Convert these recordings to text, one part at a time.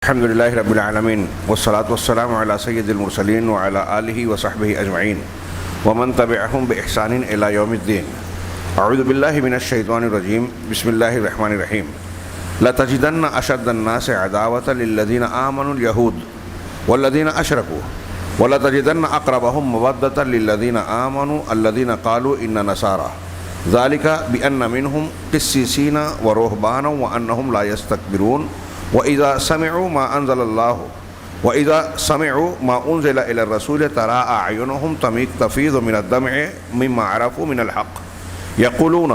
الحمد للہ رب العالمین والصلاة والسلام علی سید المرسلین وعلی آلہ وصحبہ اجمعین ومن تبعہم بإحسان الی یوم الدین. اعوذ باللہ من الشیطان الرجیم. بسم اللہ الرحمن الرحیم. لتجدن اشد الناس عداوة للذین آمنوا اليہود والذین اشرکوا ولتجدن اقربهم مودة للذین آمنوا الذین قالوا ان نصارى ذلك بأن منهم قسيسين ورهبانا وأنهم لا يستكبرون وإذا سمعوا ما أنزل الله وإذا سمعوا ما أنزل إلى الرسول ترى أعينهم تفيض من الدمع مما عرفوا من الحق يقولون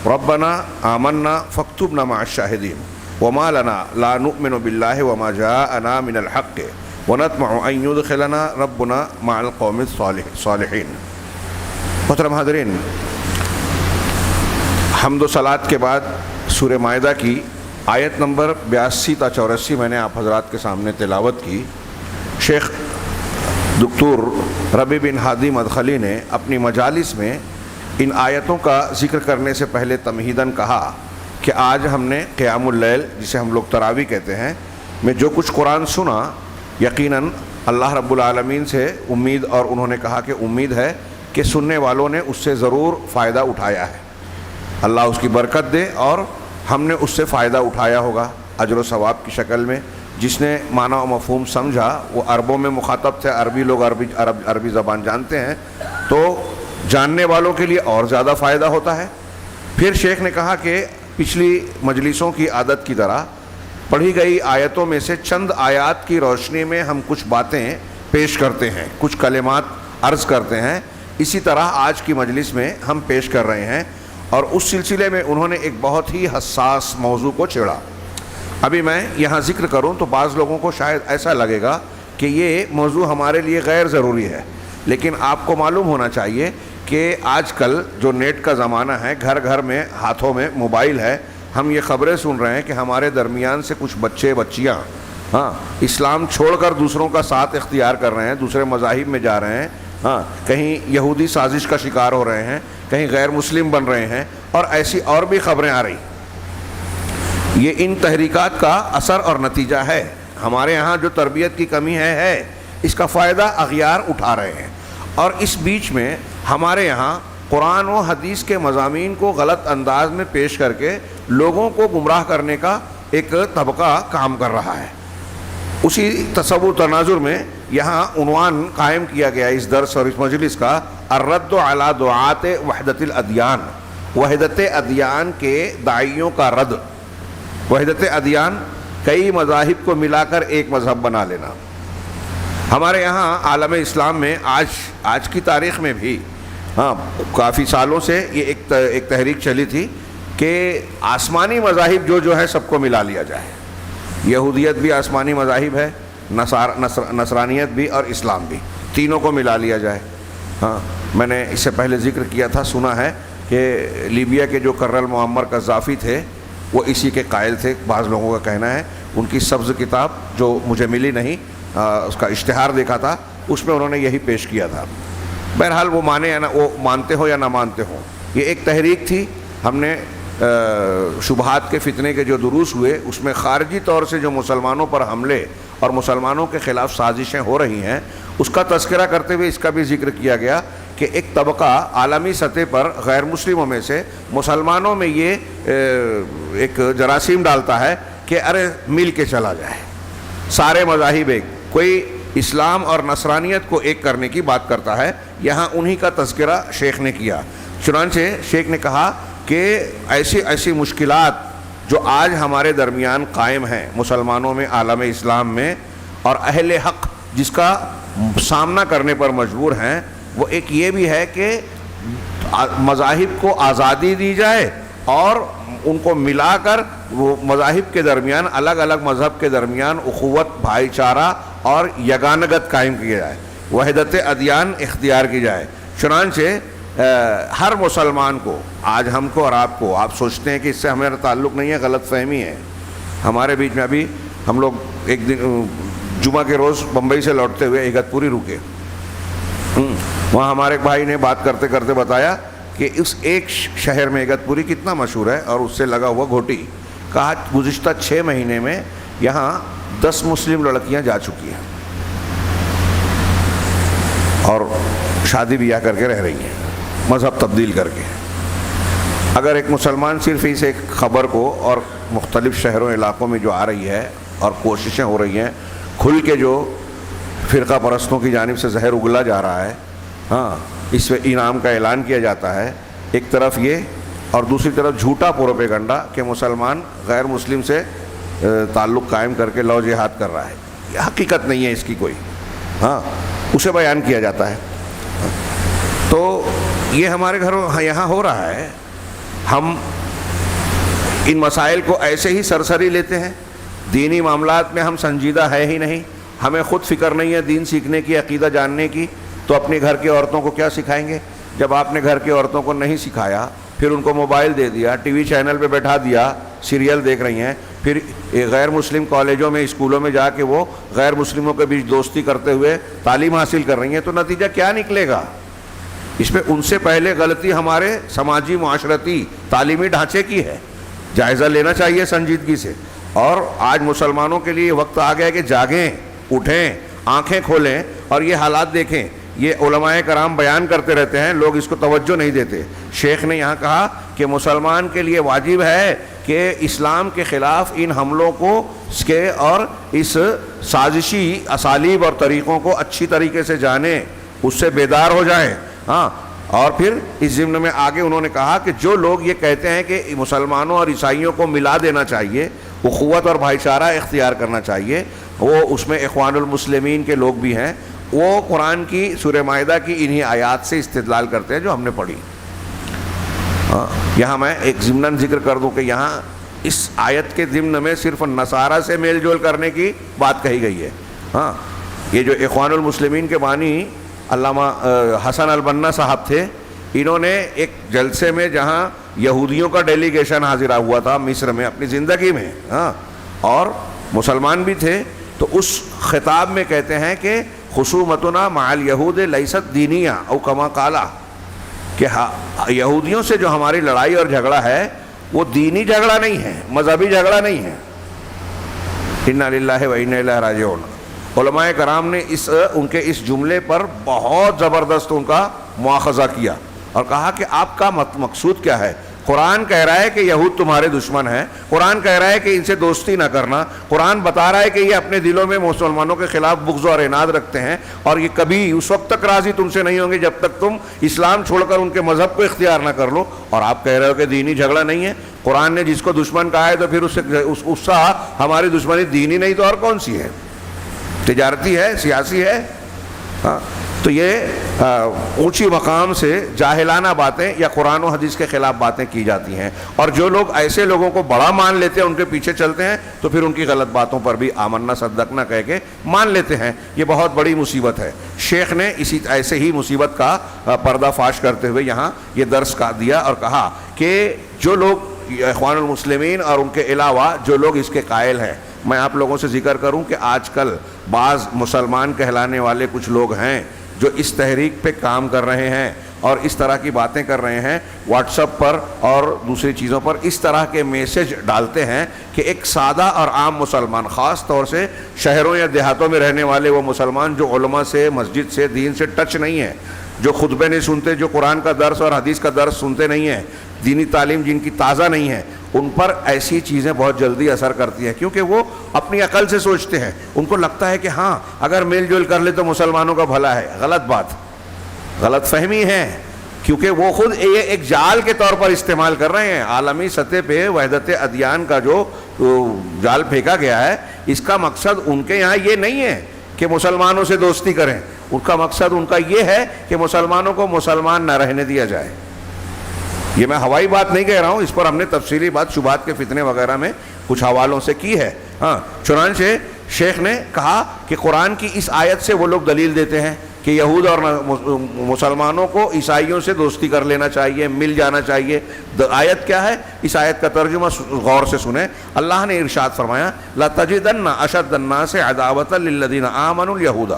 ربنا آمنا فاكتبنا مع الشاهدين وما لنا لا نؤمن بالله وما جاءنا من الحق ونطمع أن يدخلنا ربنا مع القوم الصالحين. محترم حاضرین، حمد و صلات کے بعد سورہ مائدہ کی آیت نمبر 82 تا 84 میں نے آپ حضرات کے سامنے تلاوت کی. شیخ دکتور ربیع بن ہادی مدخلی نے اپنی مجالس میں ان آیتوں کا ذکر کرنے سے پہلے تمہیداً کہا کہ آج ہم نے قیام اللیل، جسے ہم لوگ تراویح کہتے ہیں، میں جو کچھ قرآن سنا، یقیناً اللہ رب العالمین سے امید، اور انہوں نے کہا کہ امید ہے کہ سننے والوں نے اس سے ضرور فائدہ اٹھایا ہے. اللہ اس کی برکت دے اور ہم نے اس سے فائدہ اٹھایا ہوگا اجر و ثواب کی شکل میں. جس نے معنی و مفہوم سمجھا، وہ عربوں میں مخاطب تھے، عربی لوگ عربی زبان جانتے ہیں، تو جاننے والوں کے لیے اور زیادہ فائدہ ہوتا ہے. پھر شیخ نے کہا کہ پچھلی مجلسوں کی عادت کی طرح پڑھی گئی آیتوں میں سے چند آیات کی روشنی میں ہم کچھ باتیں پیش کرتے ہیں، کچھ کلمات عرض کرتے ہیں. اسی طرح آج کی مجلس میں ہم پیش کر رہے ہیں، اور اس سلسلے میں انہوں نے ایک بہت ہی حساس موضوع کو چھیڑا. ابھی میں یہاں ذکر کروں تو بعض لوگوں کو شاید ایسا لگے گا کہ یہ موضوع ہمارے لیے غیر ضروری ہے، لیکن آپ کو معلوم ہونا چاہیے کہ آج کل جو نیٹ کا زمانہ ہے، گھر گھر میں ہاتھوں میں موبائل ہے. ہم یہ خبریں سن رہے ہیں کہ ہمارے درمیان سے کچھ بچے بچیاں اسلام چھوڑ کر دوسروں کا ساتھ اختیار کر رہے ہیں، دوسرے مذاہب میں جا رہے ہیں، کہیں یہودی سازش کا شکار ہو رہے ہیں، کہیں غیر مسلم بن رہے ہیں، اور ایسی اور بھی خبریں آ رہی. یہ ان تحریکات کا اثر اور نتیجہ ہے. ہمارے یہاں جو تربیت کی کمی ہے اس کا فائدہ اغیار اٹھا رہے ہیں، اور اس بیچ میں ہمارے یہاں قرآن و حدیث کے مضامین کو غلط انداز میں پیش کر کے لوگوں کو گمراہ کرنے کا ایک طبقہ کام کر رہا ہے. اسی تصور تناظر میں یہاں عنوان قائم کیا گیا اس درس اور اس مجلس کا، الرد علی دعات وحدت الادیان، وحدت ادیان کے داعیوں کا رد. وحدت ادیان، کئی مذاہب کو ملا کر ایک مذہب بنا لینا. ہمارے یہاں عالم اسلام میں آج کی تاریخ میں بھی کافی سالوں سے یہ ایک تحریک چلی تھی کہ آسمانی مذاہب جو ہے سب کو ملا لیا جائے. یہودیت بھی آسمانی مذاہب ہے، نصرانیت بھی اور اسلام بھی، تینوں کو ملا لیا جائے. میں نے اس سے پہلے ذکر کیا تھا، سنا ہے کہ لیبیا کے جو کرنل معمر قذافی تھے وہ اسی کے قائل تھے. بعض لوگوں کا کہنا ہے ان کی سبز کتاب جو مجھے ملی نہیں، اس کا اشتہار دیکھا تھا، اس میں انہوں نے یہی پیش کیا تھا. بہرحال وہ مانے یا نہ، وہ مانتے ہو یا نہ مانتے ہو، یہ ایک تحریک تھی. ہم نے شبہات کے فتنے کے جو دروس ہوئے اس میں خارجی طور سے جو مسلمانوں پر حملے اور مسلمانوں کے خلاف سازشیں ہو رہی ہیں اس کا تذکرہ کرتے ہوئے اس کا بھی ذکر کیا گیا کہ ایک طبقہ عالمی سطح پر غیر مسلموں میں سے مسلمانوں میں یہ ایک جراثیم ڈالتا ہے کہ ارے مل کے چلا جائے، سارے مذاہب ایک، کوئی اسلام اور نصرانیت کو ایک کرنے کی بات کرتا ہے. یہاں انہی کا تذکرہ شیخ نے کیا. چنانچہ شیخ نے کہا کہ ایسی مشکلات جو آج ہمارے درمیان قائم ہیں مسلمانوں میں، عالم اسلام میں، اور اہل حق جس کا سامنا کرنے پر مجبور ہیں، وہ ایک یہ بھی ہے کہ مذاہب کو آزادی دی جائے اور ان کو ملا کر وہ مذاہب کے درمیان، الگ الگ مذہب کے درمیان اخوت، بھائی چارہ اور یگانگت قائم کیا جائے، وحدت ادیان اختیار کی جائے. چنانچہ ہر مسلمان کو، آج ہم کو اور آپ کو، آپ سوچتے ہیں کہ اس سے ہمارا تعلق نہیں ہے، غلط فہمی ہے. ہمارے بیچ میں ابھی ہم لوگ ایک دن جمعہ کے روز بمبئی سے لوٹتے ہوئے اگتپوری رکے. وہاں ہمارے ایک بھائی نے بات کرتے کرتے بتایا کہ اس ایک شہر میں اگتپوری کتنا مشہور ہے اور اس سے لگا ہوا گھوٹی. کہا گزشتہ 6 مہینے میں یہاں 10 مسلم لڑکیاں جا چکی ہیں اور شادی بیاہ کر کے رہ رہی ہیں، مذہب تبدیل کر کے۔ اگر ایک مسلمان صرف اس ایک خبر کو، اور مختلف شہروں علاقوں میں جو آ رہی ہے اور کوششیں ہو رہی ہیں کھل کے، جو فرقہ پرستوں کی جانب سے زہر اگلا جا رہا ہے، ہاں اس پہ انعام کا اعلان کیا جاتا ہے، ایک طرف یہ اور دوسری طرف جھوٹا پروپیگنڈا کہ مسلمان غیر مسلم سے تعلق قائم کر کے لو جہاد کر رہا ہے، یہ حقیقت نہیں ہے اس کی کوئی، ہاں اسے بیان کیا جاتا ہے۔ تو یہ ہمارے گھروں یہاں ہو رہا ہے، ہم ان مسائل کو ایسے ہی سرسری لیتے ہیں، دینی معاملات میں ہم سنجیدہ ہے ہی نہیں، ہمیں خود فکر نہیں ہے دین سیکھنے کی، عقیدہ جاننے کی، تو اپنے گھر کی عورتوں کو کیا سکھائیں گے؟ جب آپ نے گھر کی عورتوں کو نہیں سکھایا، پھر ان کو موبائل دے دیا، ٹی وی چینل پہ بیٹھا دیا، سیریل دیکھ رہی ہیں، پھر غیر مسلم کالجوں میں اسکولوں میں جا کے وہ غیر مسلموں کے بیچ دوستی کرتے ہوئے تعلیم حاصل کر رہی ہیں، تو نتیجہ کیا نکلے گا؟ اس میں ان سے پہلے غلطی ہمارے سماجی معاشرتی تعلیمی ڈھانچے کی ہے، جائزہ لینا چاہیے سنجیدگی سے۔ اور آج مسلمانوں کے لیے وقت آ گیا کہ جاگیں، اٹھیں، آنکھیں کھولیں اور یہ حالات دیکھیں۔ یہ علماء کرام بیان کرتے رہتے ہیں، لوگ اس کو توجہ نہیں دیتے۔ شیخ نے یہاں کہا کہ مسلمان کے لیے واجب ہے کہ اسلام کے خلاف ان حملوں کو اور اس سازشی اسالیب اور طریقوں کو اچھی طریقے سے جانیں، اس سے بیدار ہو جائیں، ہاں۔ اور پھر اس ضمن میں آگے انہوں نے کہا کہ جو لوگ یہ کہتے ہیں کہ مسلمانوں اور عیسائیوں کو ملا دینا چاہیے، اخوت اور بھائی چارہ اختیار کرنا چاہیے، وہ اس میں اخوان المسلمین کے لوگ بھی ہیں، وہ قرآن کی سورہ مائدہ کی انہی آیات سے استدلال کرتے ہیں جو ہم نے پڑھی۔ یہاں میں ایک ضمناً ذکر کر دوں کہ یہاں اس آیت کے ضمن میں صرف نصارہ سے میل جول کرنے کی بات کہی گئی ہے۔ ہاں، یہ جو اخوان المسلمین کے بانی علامہ حسن البنا صاحب تھے، انہوں نے ایک جلسے میں جہاں یہودیوں کا ڈیلیگیشن حاضرہ ہوا تھا مصر میں اپنی زندگی میں، ہاں، اور مسلمان بھی تھے، تو اس خطاب میں کہتے ہیں کہ خصومتنا مع الیہود لیست دینیہ او کما قالا، کہ یہودیوں سے جو ہماری لڑائی اور جھگڑا ہے وہ دینی جھگڑا نہیں ہے، مذہبی جھگڑا نہیں ہے۔ انا للہ و انا الیہ راجعون۔ علماء کرام نے ان کے اس جملے پر بہت زبردست ان کا مواخذہ کیا اور کہا کہ آپ کا مقصود کیا ہے؟ قرآن کہہ رہا ہے کہ یہود تمہارے دشمن ہیں، قرآن کہہ رہا ہے کہ ان سے دوستی نہ کرنا، قرآن بتا رہا ہے کہ یہ اپنے دلوں میں مسلمانوں کے خلاف بغض اور عناد رکھتے ہیں، اور یہ کبھی اس وقت تک راضی تم سے نہیں ہوں گے جب تک تم اسلام چھوڑ کر ان کے مذہب کو اختیار نہ کر لو، اور آپ کہہ رہے ہو کہ دینی جھگڑا نہیں ہے۔ قرآن نے جس کو دشمن کہا ہے تو پھر اس سے ہماری دشمنی دینی نہیں تو اور کون سی ہے؟ تجارتی ہے، سیاسی ہے؟ ہاں، تو یہ اونچی مقام سے جاہلانہ باتیں یا قرآن و حدیث کے خلاف باتیں کی جاتی ہیں، اور جو لوگ ایسے لوگوں کو بڑا مان لیتے ہیں، ان کے پیچھے چلتے ہیں، تو پھر ان کی غلط باتوں پر بھی آمنا صدقنا کہہ کے مان لیتے ہیں۔ یہ بہت بڑی مصیبت ہے۔ شیخ نے ایسے ہی مصیبت کا پردہ فاش کرتے ہوئے یہاں یہ درس کا دیا اور کہا کہ جو لوگ اخوان المسلمین اور ان کے علاوہ جو لوگ اس کے قائل ہیں، میں آپ لوگوں سے ذکر کروں کہ آج کل بعض مسلمان کہلانے والے کچھ لوگ ہیں جو اس تحریک پہ کام کر رہے ہیں اور اس طرح کی باتیں کر رہے ہیں، واٹس ایپ پر اور دوسری چیزوں پر اس طرح کے میسج ڈالتے ہیں کہ ایک سادہ اور عام مسلمان، خاص طور سے شہروں یا دیہاتوں میں رہنے والے وہ مسلمان جو علماء سے، مسجد سے، دین سے ٹچ نہیں ہیں، جو خطبے نہیں سنتے، جو قرآن کا درس اور حدیث کا درس سنتے نہیں ہیں، دینی تعلیم جن کی تازہ نہیں ہے، ان پر ایسی چیزیں بہت جلدی اثر کرتی ہیں، کیونکہ وہ اپنی عقل سے سوچتے ہیں، ان کو لگتا ہے کہ ہاں اگر میل جول کر لے تو مسلمانوں کا بھلا ہے۔ غلط بات، غلط فہمی ہے، کیونکہ وہ خود یہ ایک جال کے طور پر استعمال کر رہے ہیں۔ عالمی سطح پہ وحدت ادیان کا جو جال پھینکا گیا ہے، اس کا مقصد ان کے یہاں یہ نہیں ہے کہ مسلمانوں سے دوستی کریں، ان کا مقصد ان کا یہ ہے کہ مسلمانوں کو مسلمان نہ رہنے دیا جائے۔ یہ میں ہوائی بات نہیں کہہ رہا ہوں، اس پر ہم نے تفصیلی بات شبہات کے فتنے وغیرہ میں کچھ حوالوں سے کی ہے۔ ہاں، چنانچہ شیخ نے کہا کہ قرآن کی اس آیت سے وہ لوگ دلیل دیتے ہیں کہ یہود اور مسلمانوں کو عیسائیوں سے دوستی کر لینا چاہیے، مل جانا چاہیے۔ آیت کیا ہے؟ اس آیت کا ترجمہ غور سے سنیں۔ اللہ نے ارشاد فرمایا لَتَجِدَنَّ أَشَدَّ النَّاسِ عَدَاوَةً لِلَّذِينَ آمَنُوا الْيَهُودَ،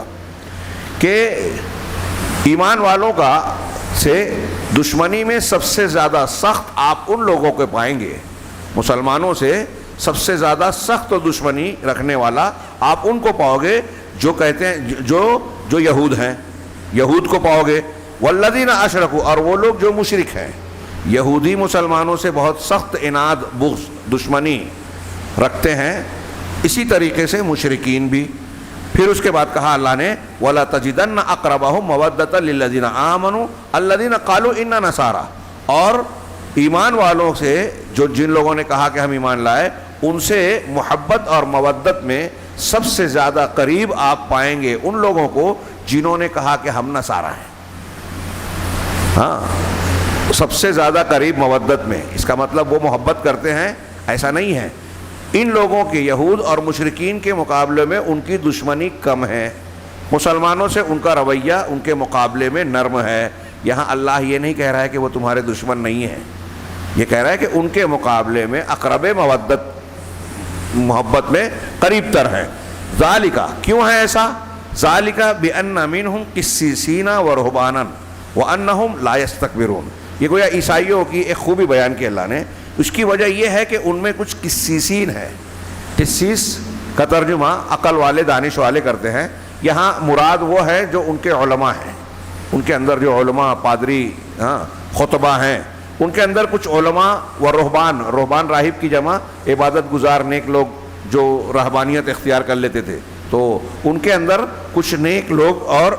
کہ ایمان والوں کا سے دشمنی میں سب سے زیادہ سخت آپ ان لوگوں کو پائیں گے، مسلمانوں سے سب سے زیادہ سخت دشمنی رکھنے والا آپ ان کو پاؤ گے جو کہتے ہیں جو یہود ہیں، یہود کو پاؤ گے، والذین اشرکوا، اور وہ لوگ جو مشرک ہیں۔ یہودی مسلمانوں سے بہت سخت عناد، بغض، دشمنی رکھتے ہیں، اسی طریقے سے مشرکین بھی۔ پھر اس کے بعد کہا اللہ نے وَلَا تَجِدَنَّ أَقْرَبَهُمْ مَوَدَّةً لِلَّذِينَ آمَنُوا الَّذِينَ قَالُوا إِنَّا نَصَارَىٰ، اور ایمان والوں سے جن لوگوں نے کہا کہ ہم ایمان لائے، ان سے محبت اور مودت میں سب سے زیادہ قریب آپ پائیں گے ان لوگوں کو جنہوں نے کہا کہ ہم نصارہ ہیں۔ ہاں، سب سے زیادہ قریب مودت میں، اس کا مطلب وہ محبت کرتے ہیں ایسا نہیں ہے۔ ان لوگوں کے، یہود اور مشرکین کے مقابلے میں ان کی دشمنی کم ہے، مسلمانوں سے ان کا رویہ ان کے مقابلے میں نرم ہے۔ یہاں اللہ یہ نہیں کہہ رہا ہے کہ وہ تمہارے دشمن نہیں ہیں، یہ کہہ رہا ہے کہ ان کے مقابلے میں اقرب مودت، محبت میں قریب تر ہے۔ ذالک، کیوں ہے ایسا؟ ذالک بأن منہم قسیسین ورہبانا وانہم لا یستکبرون، یہ گویا عیسائیوں کی ایک خوبی بیان کی اللہ نے۔ اس کی وجہ یہ ہے کہ ان میں کچھ قسیسین ہے۔ قسیس کا ترجمہ عقل والے، دانش والے کرتے ہیں، یہاں مراد وہ ہے جو ان کے علماء ہیں، ان کے اندر جو علماء، پادری، خطبہ ہیں، ان کے اندر کچھ علماء و رہبان، رہبان راہب کی جمع، عبادت گزار نیک لوگ جو رہبانیت اختیار کر لیتے تھے، تو ان کے اندر کچھ نیک لوگ اور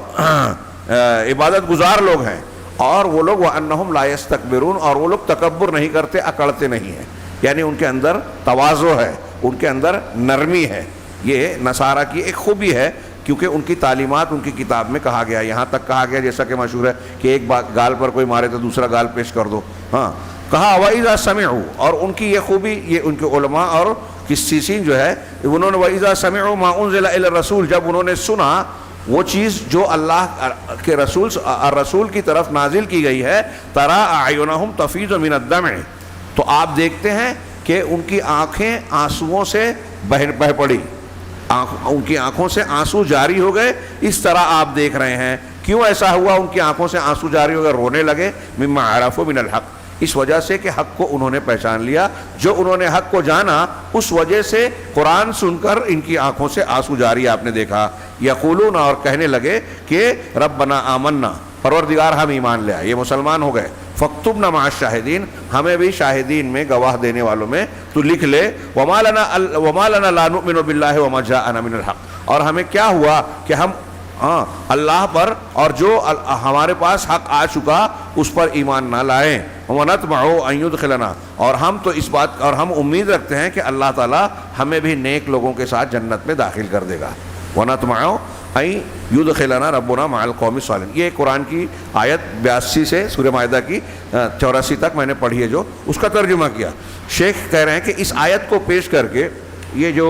عبادت گزار لوگ ہیں، اور وہ لوگ وَأَنَّهُمْ لَا يَسْتَكْبِرُونَ، اور وہ لوگ تکبر نہیں کرتے، اکڑتے نہیں ہیں، یعنی ان کے اندر تواضع ہے، ان کے اندر نرمی ہے۔ یہ نصارہ کی ایک خوبی ہے، کیونکہ ان کی تعلیمات ان کی کتاب میں کہا گیا، یہاں تک کہا گیا جیسا کہ مشہور ہے کہ ایک گال پر کوئی مارے تو دوسرا گال پیش کر دو۔ ہاں، کہا وَإِذَا سَمِعُوا، اور ان کی یہ خوبی، یہ ان کے علماء اور قسیسین جو ہے، انہوں نے وَإِذَا سَمِعُوا مَا أُنزِلَ إِلَى الرَّسُولِ، جب انہوں نے سنا وہ چیز جو اللہ کے رسول کی طرف نازل کی گئی ہے، تَرَىٰ أَعْيُنَهُمْ تَفِيضُ مِنَ الدَّمْعِ، تو آپ دیکھتے ہیں کہ ان کی آنکھیں آنسوؤں سے بہہ پڑی، ان کی آنکھوں سے آنسو جاری ہو گئے۔ اس طرح آپ دیکھ رہے ہیں، کیوں ایسا ہوا ان کی آنکھوں سے آنسو جاری ہو گئے، رونے لگے؟ مما عرفوا من الحق، اس وجہ سے کہ حق کو انہوں نے پہچان لیا، جو انہوں نے حق کو جانا اس وجہ سے قرآن سن کر ان کی آنکھوں سے آنسو جاری آپ نے دیکھا۔ یقولون، اور کہنے لگے کہ ربنا آمنا، پروردگار ہم ایمان لے آئے، یہ مسلمان ہو گئے، فاکتبنا مع الشاہدین، ہمیں بھی شاہدین میں، گواہ دینے والوں میں تو لکھ لے۔ وما لنا لا نؤمن باللہ وما جاءنا من الحق، اور ہمیں کیا ہوا کہ ہم اللہ پر اور جو ہمارے پاس حق آ چکا اس پر ایمان نہ لائیں۔ ونطمع ان يدخلنا، اور ہم تو اس بات، اور ہم امید رکھتے ہیں کہ اللہ تعالیٰ ہمیں بھی نیک لوگوں کے ساتھ جنت میں داخل کر دے گا۔ ونطمع ان يدخلنا ربنا مع القوم الصالحین، یہ قرآن کی آیت 82 سے سورہ مائدہ کی 84 تک میں نے پڑھی ہے، جو اس کا ترجمہ کیا۔ شیخ کہہ رہے ہیں کہ اس آیت کو پیش کر کے یہ جو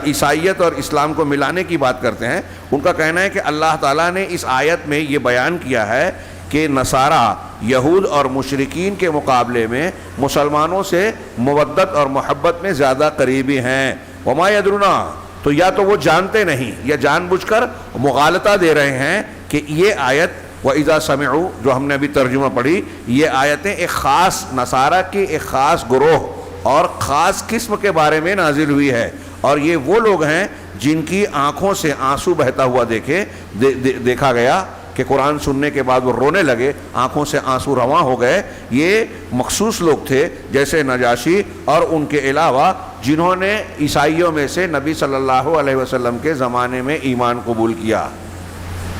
عیسائیت اور اسلام کو ملانے کی بات کرتے ہیں، ان کا کہنا ہے کہ اللہ تعالیٰ نے اس آیت میں یہ بیان کیا ہے کہ نصارہ یہود اور مشرکین کے مقابلے میں مسلمانوں سے مودت اور محبت میں زیادہ قریبی ہیں۔ وما یدرونا، تو یا تو وہ جانتے نہیں یا جان بوجھ کر مغالطہ دے رہے ہیں کہ یہ آیت وَإِذَا سَمِعُوا جو ہم نے ابھی ترجمہ پڑھی، یہ آیتیں ایک خاص نصارہ کی ایک خاص گروہ اور خاص قسم کے بارے میں نازل ہوئی ہے، اور یہ وہ لوگ ہیں جن کی آنکھوں سے آنسو بہتا ہوا دیکھا گیا کہ قرآن سننے کے بعد وہ رونے لگے، آنکھوں سے آنسو رواں ہو گئے۔ یہ مخصوص لوگ تھے جیسے نجاشی اور ان کے علاوہ جنہوں نے عیسائیوں میں سے نبی صلی اللہ علیہ وسلم کے زمانے میں ایمان قبول کیا۔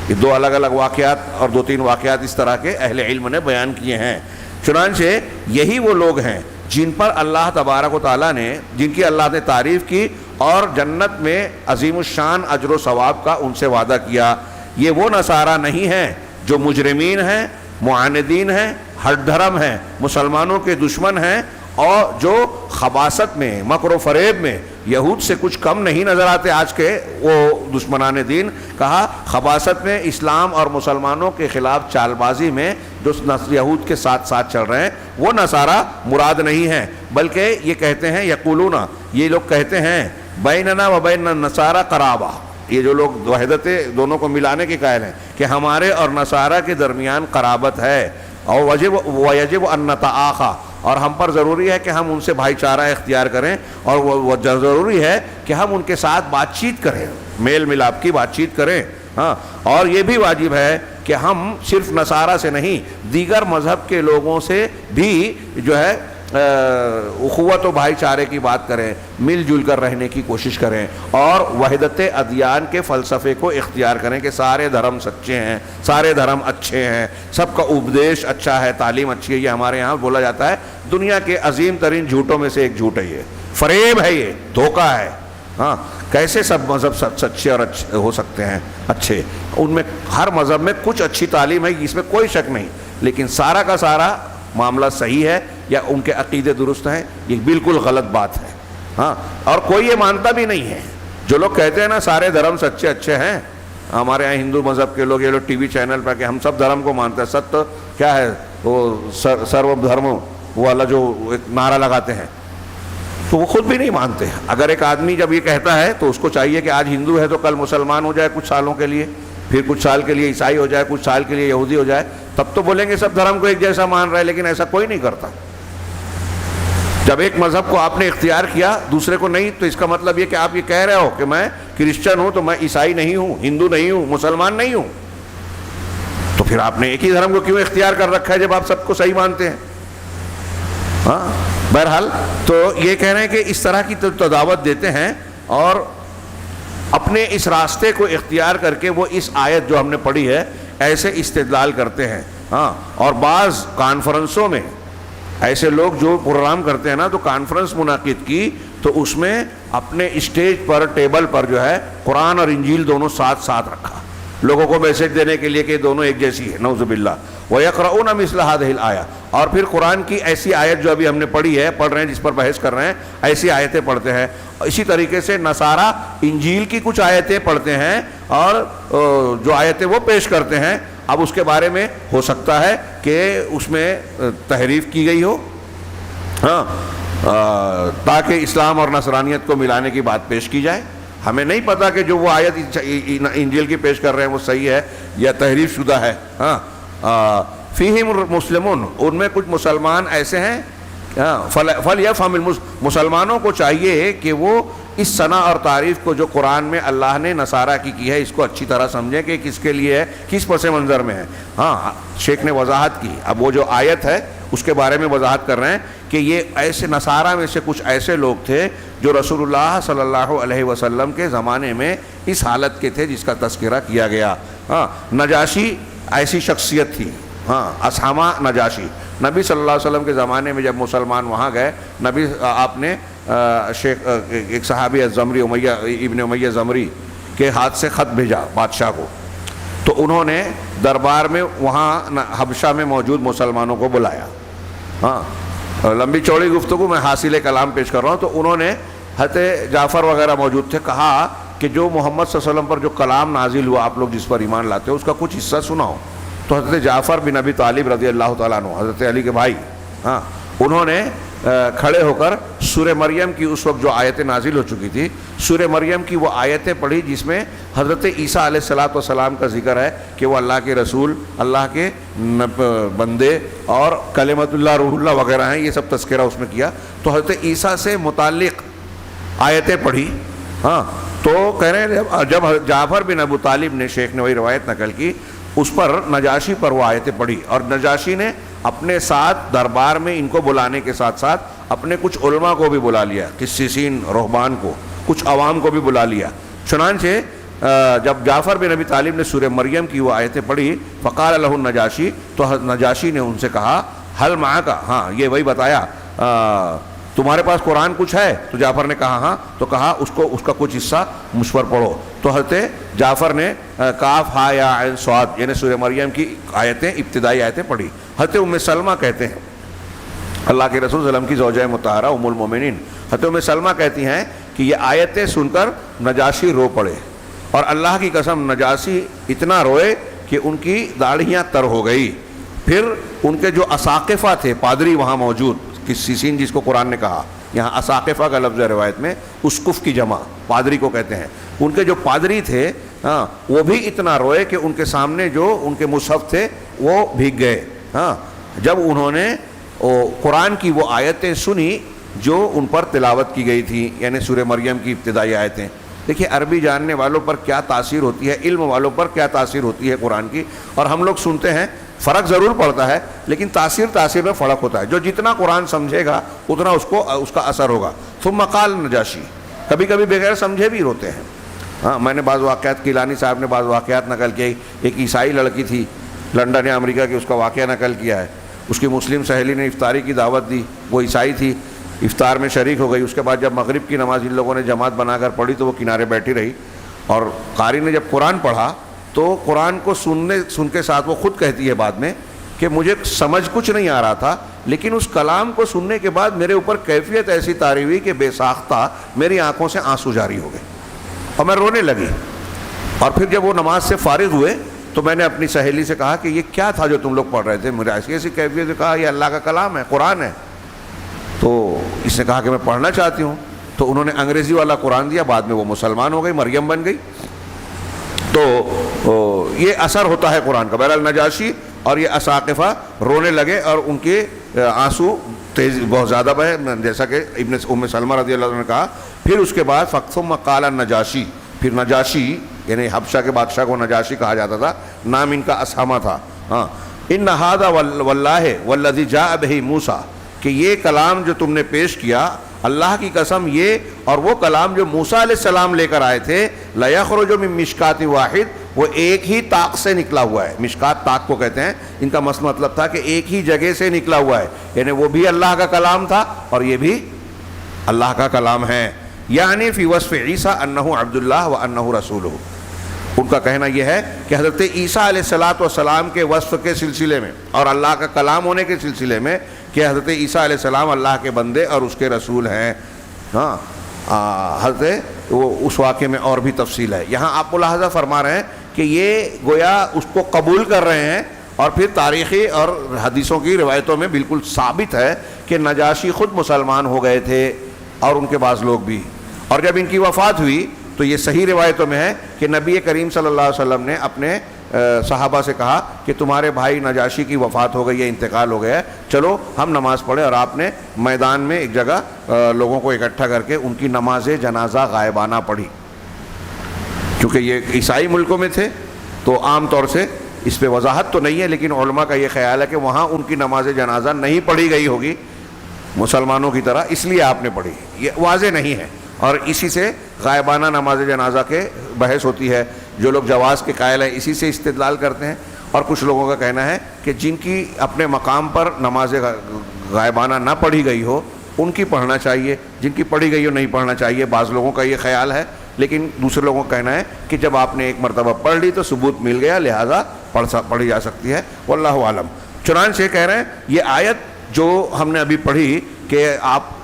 یہ دو الگ الگ واقعات اور 2-3 واقعات اس طرح کے اہل علم نے بیان کیے ہیں۔ چنانچہ یہی وہ لوگ ہیں جن پر اللہ تبارک و تعالیٰ نے، جن کی اللہ نے تعریف کی اور جنت میں عظیم الشان اجر و ثواب کا ان سے وعدہ کیا۔ یہ وہ نصارہ نہیں ہیں جو مجرمین ہیں، معاندین ہیں، ہٹ دھرم ہیں، مسلمانوں کے دشمن ہیں، اور جو خباثت میں، مکر و فریب میں یہود سے کچھ کم نہیں نظر آتے۔ آج کے وہ دشمنان دین، کہا خباثت میں اسلام اور مسلمانوں کے خلاف چال بازی میں جو یہود کے ساتھ ساتھ چل رہے ہیں، وہ نصارہ مراد نہیں ہیں، بلکہ یہ کہتے ہیں یقولون، یہ لوگ کہتے ہیں بیننا و بین النصارى قرابہ، یہ جو لوگ وحدت دونوں کو ملانے کے قائل ہیں کہ ہمارے اور نصارہ کے درمیان قرابت ہے، اور ویجب ان نتآخی، اور ہم پر ضروری ہے کہ ہم ان سے بھائی چارہ اختیار کریں، اور وہ ضروری ہے کہ ہم ان کے ساتھ بات چیت کریں، میل ملاپ کی بات چیت کریں. ہاں، اور یہ بھی واجب ہے کہ ہم صرف نصارہ سے نہیں، دیگر مذہب کے لوگوں سے بھی جو ہے اخوت و بھائی چارے کی بات کریں، مل جل کر رہنے کی کوشش کریں، اور وحدت ادیان کے فلسفے کو اختیار کریں کہ سارے دھرم سچے ہیں، سارے دھرم اچھے ہیں، سب کا اپدیش اچھا ہے، تعلیم اچھی ہے. یہ ہمارے یہاں بولا جاتا ہے دنیا کے عظیم ترین جھوٹوں میں سے ایک جھوٹ ہے، یہ فریب ہے، یہ دھوکہ ہے. ہاں، کیسے سب مذہب سچے اور اچھے ہو سکتے ہیں؟ اچھے ان میں ہر مذہب میں کچھ اچھی تعلیم ہے، اس میں کوئی شک نہیں، لیکن سارا کا سارا معاملہ صحیح ہے یا ان کے عقیدے درست ہیں؟ یہ بالکل غلط بات ہے. ہاں، اور کوئی یہ مانتا بھی نہیں ہے. جو لوگ کہتے ہیں نا سارے دھرم سچے اچھے ہیں، ہمارے یہاں ہندو مذہب کے لوگ یہ لوگ ٹی وی چینل پہ کہ ہم سب دھرم کو مانتے ہیں، ست کیا ہے وہ سرو دھرم والا جو ایک نعرہ لگاتے ہیں، تو وہ خود بھی نہیں مانتے. اگر ایک آدمی جب یہ کہتا ہے تو اس کو چاہیے کہ آج ہندو ہے تو کل مسلمان ہو جائے کچھ سالوں کے لیے، پھر کچھ سال کے لیے عیسائی ہو جائے، کچھ سال کے لیے یہودی ہو جائے، تب تو بولیں گے سب دھرم کو ایک جیسا مان رہا ہے. لیکن ایسا کوئی نہیں کرتا. جب ایک مذہب کو آپ نے اختیار کیا دوسرے کو نہیں، تو اس کا مطلب یہ کہ آپ یہ کہہ رہے ہو کہ میں کرسچن ہوں تو میں عیسائی نہیں ہوں، ہندو نہیں ہوں، مسلمان نہیں ہوں. تو پھر آپ نے ایک ہی دھرم کو کیوں اختیار کر رکھا ہے جب آپ سب کو صحیح مانتے ہیں؟ ہاں، بہرحال تو یہ کہہ رہے ہیں کہ اس طرح کی دعوت دیتے ہیں، اور اپنے اس راستے کو اختیار کر کے وہ اس آیت جو ہم نے پڑھی ہے ایسے استدلال کرتے ہیں. ہاں، اور بعض کانفرنسوں میں ایسے لوگ جو پروگرام کرتے ہیں نا، تو کانفرنس منعقد کی تو اس میں اپنے اسٹیج پر ٹیبل پر جو ہے قرآن اور انجیل دونوں ساتھ ساتھ رکھا، لوگوں کو میسج دینے کے لیے کہ دونوں ایک جیسی ہے. نعوذ باللہ. وَيَقْرَؤُونَ مِثْلَ هَذِهِ الْآيَةِ، اور پھر قرآن کی ایسی آیت جو ابھی ہم نے پڑھی ہے، پڑھ رہے ہیں، جس پر بحث کر رہے ہیں، ایسی آیتیں پڑھتے ہیں. اسی طریقے سے نصارہ انجیل کی کچھ آیتیں پڑھتے ہیں اور جو آیتیں وہ پیش کرتے ہیں، اب اس کے بارے میں ہو سکتا ہے کہ اس میں تحریف کی گئی ہو، ہاں، تاکہ اسلام اور نصرانیت کو ملانے کی بات پیش کی جائے. ہمیں نہیں پتا کہ جو وہ آیت انجیل کی پیش کر رہے ہیں وہ صحیح ہے یا تحریف شدہ ہے. ہاں، فیہم مسلمون، ان میں کچھ مسلمان ایسے ہیں. فلیفہم مسلمانوں کو چاہیے کہ وہ اس ثنا اور تعریف کو جو قرآن میں اللہ نے نصارہ کی ہے اس کو اچھی طرح سمجھیں کہ کس کے لیے ہے، کس پس منظر میں ہے. ہاں، شیخ نے وضاحت کی. اب وہ جو آیت ہے اس کے بارے میں وضاحت کر رہے ہیں کہ یہ ایسے نصارہ میں سے کچھ ایسے لوگ تھے جو رسول اللہ صلی اللہ علیہ وسلم کے زمانے میں اس حالت کے تھے جس کا تذکرہ کیا گیا. ہاں، نجاشی ایسی شخصیت تھی. ہاں، اسحامہ نجاشی، نبی صلی اللہ علیہ وسلم کے زمانے میں جب مسلمان وہاں گئے، نبی آپ نے شیخ ایک صحابی زمری ابن امیہ زمری کے ہاتھ سے خط بھیجا بادشاہ کو، تو انہوں نے دربار میں وہاں حبشہ میں موجود مسلمانوں کو بلایا. ہاں، لمبی چوڑی گفتگو میں حاصل کلام پیش کر رہا ہوں. تو انہوں نے حضرت جعفر وغیرہ موجود تھے، کہا کہ جو محمد صلی اللہ علیہ وسلم پر جو کلام نازل ہوا آپ لوگ جس پر ایمان لاتے ہو اس کا کچھ حصہ سناؤ. تو حضرت جعفر بن ابی طالب رضی اللہ تعالیٰ عنہ، حضرت علی کے بھائی، ہاں، انہوں نے کھڑے ہو کر سورہ مریم کی اس وقت جو آیتیں نازل ہو چکی تھی، سورہ مریم کی وہ آیتیں پڑھی جس میں حضرت عیسیٰ علیہ السلام کا ذکر ہے کہ وہ اللہ کے رسول، اللہ کے بندے اور کلمۃ اللہ روح اللہ وغیرہ ہیں. یہ سب تذکرہ اس میں کیا. تو حضرت عیسیٰ سے متعلق آیتیں پڑھی. ہاں، تو کہہ رہے ہیں جب جعفر بن ابو طالب نے، شیخ نے وہی روایت نقل کی، اس پر نجاشی پر وہ آیتیں پڑھی، اور نجاشی نے اپنے ساتھ دربار میں ان کو بلانے کے ساتھ ساتھ اپنے کچھ علماء کو بھی بلا لیا، قسیسین رہبان کو، کچھ عوام کو بھی بلا لیا. چنانچہ جب جعفر بن ابی طالب نے سورہ مریم کی وہ آیتیں پڑھی، فقال لہ النجاشی، تو نجاشی نے ان سے کہا حل معک، ہاں، یہ وہی بتایا تمہارے پاس قرآن کچھ ہے؟ تو جعفر نے کہا ہاں. تو کہا اس کا کچھ حصہ مجھ پر پڑھو. تو حضرت جعفر نے کاف ہا یا عین صاد یعنی سورہ مریم کی آیتیں، ابتدائی آیتیں پڑھی. حضرت ام سلمہ کہتے ہیں، اللہ کے رسول صلی اللہ علیہ وسلم کی زوجہ مطہرہ ام المومنین، حضرت ام سلمہ کہتی ہیں کہ یہ آیتیں سن کر نجاشی رو پڑے، اور اللہ کی قسم نجاشی اتنا روئے کہ ان کی داڑھیاں تر ہو گئی. پھر ان کے جو اساقفہ تھے، پادری وہاں موجود، قسیسین جس کو قرآن نے کہا، یہاں اساقفہ کا لفظ ہے روایت میں، اسقف کی جمع پادری کو کہتے ہیں. ان کے جو پادری تھے، ہاں، وہ بھی اتنا روئے کہ ان کے سامنے جو ان کے مصحف تھے وہ بھیگ گئے. ہاں، جب انہوں نے قرآن کی وہ آیتیں سنی جو ان پر تلاوت کی گئی تھی، یعنی سورہ مریم کی ابتدائی آیتیں. دیکھیے عربی جاننے والوں پر کیا تاثیر ہوتی ہے، علم والوں پر کیا تاثیر ہوتی ہے قرآن کی. اور ہم لوگ سنتے ہیں، فرق ضرور پڑتا ہے لیکن تاثیر میں فرق ہوتا ہے. جو جتنا قرآن سمجھے گا اتنا اس کا اثر ہوگا. ثم قال نجاشی، کبھی کبھی بغیر سمجھے بھی روتے ہیں. ہاں، میں نے بعض واقعات، کیلانی صاحب نے بعض واقعات نقل کیے. ایک عیسائی لڑکی تھی لنڈن یا امریکہ کی، اس کا واقعہ نقل کیا ہے. اس کی مسلم سہیلی نے افطاری کی دعوت دی، وہ عیسائی تھی، افطار میں شریک ہو گئی. اس کے بعد جب مغرب کی نماز ان لوگوں نے جماعت بنا کر پڑھی تو وہ کنارے بیٹھی رہی، اور قاری نے جب قرآن پڑھا تو قرآن کو سن کے ساتھ وہ خود کہتی ہے بعد میں کہ مجھے سمجھ کچھ نہیں آ رہا تھا، لیکن اس کلام کو سننے کے بعد میرے اوپر کیفیت ایسی طاری ہوئی کہ بے ساختہ میری آنکھوں سے آنسو جاری ہو گئے اور میں رونے لگی. اور پھر جب وہ نماز سے فارغ ہوئے تو میں نے اپنی سہیلی سے کہا کہ یہ کیا تھا جو تم لوگ پڑھ رہے تھے؟ مجھے ایسی کیفیت سے کہا یہ اللہ کا کلام ہے، قرآن ہے. تو اس نے کہا کہ میں پڑھنا چاہتی ہوں. تو انہوں نے انگریزی والا قرآن دیا، بعد میں وہ مسلمان ہو گئی، مریم بن گئی. تو یہ اثر ہوتا ہے قرآن کا. بہرحال نجاشی اور یہ اساقفہ رونے لگے اور ان کے آنسو تیز بہت زیادہ بہے، جیسا کہ ابن ام سلمہ رضی اللہ عنہ نے کہا. پھر اس کے بعد ثم قال النجاشی، پھر نجاشی یعنی حبشہ کے بادشاہ کو نجاشی کہا جاتا تھا، نام ان کا اسحمہ تھا. ہاں، ان ھذا واللہ والذی جاء بہ موسیٰ، کہ یہ کلام جو تم نے پیش کیا، اللہ کی قسم یہ اور وہ کلام جو موسیٰ علیہ السلام لے کر آئے تھے، لَيَخْرُجُ مِن مِشْكَاةٍ واحد، وہ ایک ہی طاق سے نکلا ہوا ہے. مشکات طاق کو کہتے ہیں. ان کا مطلب تھا کہ ایک ہی جگہ سے نکلا ہوا ہے، یعنی وہ بھی اللہ کا کلام تھا اور یہ بھی اللہ کا کلام ہے. یعنی فی وصف عیسیٰ انہ عبد اللہ و انہ رسولہ. ان کا کہنا یہ ہے کہ حضرت عیسیٰ علیہ السلام کے وصف کے سلسلے میں اور اللہ کا کلام ہونے کے سلسلے میں کہ حضرت عیسیٰ علیہ السلام اللہ کے بندے اور اس کے رسول ہیں. ہاں، حضرت وہ اس واقعے میں اور بھی تفصیل ہے. یہاں آپ ملاحظہ فرما رہے ہیں کہ یہ گویا اس کو قبول کر رہے ہیں، اور پھر تاریخی اور حدیثوں کی روایتوں میں بالکل ثابت ہے کہ نجاشی خود مسلمان ہو گئے تھے اور ان کے بعض لوگ بھی. اور جب ان کی وفات ہوئی تو یہ صحیح روایتوں میں ہے کہ نبی کریم صلی اللہ علیہ وسلم نے اپنے صحابہ سے کہا کہ تمہارے بھائی نجاشی کی وفات ہو گئی ہے، انتقال ہو گیا ہے، چلو ہم نماز پڑھیں. اور آپ نے میدان میں ایک جگہ لوگوں کو اکٹھا کر کے ان کی نماز جنازہ غائبانہ پڑھی. کیونکہ یہ عیسائی ملکوں میں تھے تو عام طور سے اس پہ وضاحت تو نہیں ہے، لیکن علماء کا یہ خیال ہے کہ وہاں ان کی نماز جنازہ نہیں پڑھی گئی ہوگی مسلمانوں کی طرح، اس لیے آپ نے پڑھی. یہ واضح نہیں ہے. اور اسی سے غائبانہ نماز جنازہ کے بحث ہوتی ہے. جو لوگ جواز کے قائل ہیں اسی سے استدلال کرتے ہیں، اور کچھ لوگوں کا کہنا ہے کہ جن کی اپنے مقام پر نماز غائبانہ نہ پڑھی گئی ہو ان کی پڑھنا چاہیے، جن کی پڑھی گئی ہو نہیں پڑھنا چاہیے. بعض لوگوں کا یہ خیال ہے، لیکن دوسرے لوگوں کا کہنا ہے کہ جب آپ نے ایک مرتبہ پڑھ لی تو ثبوت مل گیا، لہٰذا پڑھی جا سکتی ہے. واللہ عالم. چنانچہ کہہ رہے ہیں یہ آیت جو ہم نے ابھی پڑھی کہ آپ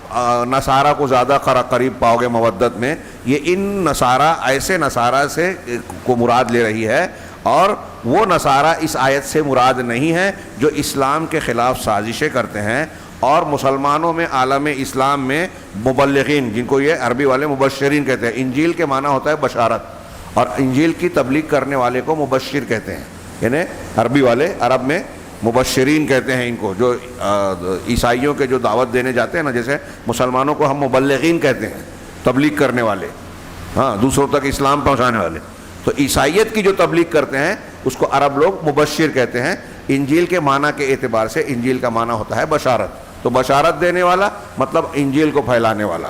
نصارہ کو زیادہ قریب پاؤ گے مودت میں، یہ ان نصارہ ایسے نصارہ سے کو مراد لے رہی ہے، اور وہ نصارہ اس آیت سے مراد نہیں ہے جو اسلام کے خلاف سازشیں کرتے ہیں اور مسلمانوں میں عالم اسلام میں مبلغین، جن کو یہ عربی والے مبشرین کہتے ہیں. انجیل کے معنی ہوتا ہے بشارت، اور انجیل کی تبلیغ کرنے والے کو مبشر کہتے ہیں. یعنی عربی والے عرب میں مبشرین کہتے ہیں ان کو، جو عیسائیوں کے جو دعوت دینے جاتے ہیں نا، جیسے مسلمانوں کو ہم مبلغین کہتے ہیں، تبلیغ کرنے والے، ہاں، دوسروں تک اسلام پہنچانے والے. تو عیسائیت کی جو تبلیغ کرتے ہیں اس کو عرب لوگ مبشر کہتے ہیں. انجیل کے معنی کے اعتبار سے انجیل کا معنی ہوتا ہے بشارت، تو بشارت دینے والا مطلب انجیل کو پھیلانے والا.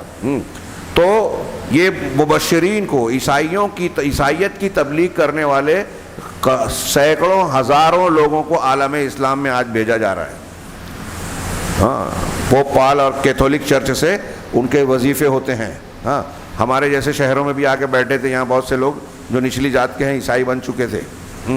تو یہ مبشرین کو عیسائیت کی تبلیغ کرنے والے سینکڑوں ہزاروں لوگوں کو عالم اسلام میں آج بھیجا جا رہا ہے. ہاں، پوپ پال اور کیتھولک چرچ سے ان کے وظیفے ہوتے ہیں. ہاں، ہمارے جیسے شہروں میں بھی آ کے بیٹھے تھے یہاں بہت سے لوگ جو نچلی ذات کے ہیں، عیسائی بن چکے تھے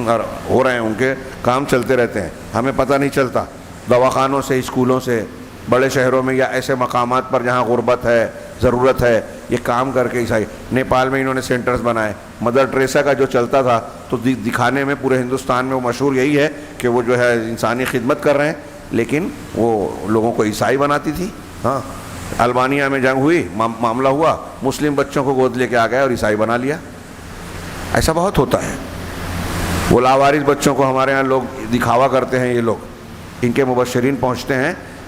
اور ہو رہے ہیں، ان کے کام چلتے رہتے ہیں، ہمیں پتہ نہیں چلتا. دواخانوں سے، اسکولوں سے، بڑے شہروں میں یا ایسے مقامات پر جہاں غربت ہے، ضرورت ہے، یہ کام کر کے عیسائی. نیپال میں انہوں نے سینٹرز بنائے. مدر ٹریسا کا جو چلتا تھا تو دکھانے میں پورے ہندوستان میں وہ مشہور یہی ہے کہ وہ جو ہے انسانی خدمت کر رہے ہیں، لیکن وہ لوگوں کو عیسائی بناتی تھی. ہاں، البانیہ میں جنگ ہوئی، معاملہ ہوا، مسلم بچوں کو گود لے کے آ گئے اور عیسائی بنا لیا. ایسا بہت ہوتا ہے. وہ لاوارث بچوں کو ہمارے ہاں لوگ دکھاوا کرتے ہیں، یہ لوگ ان کے مبشرین پہنچتے ہیں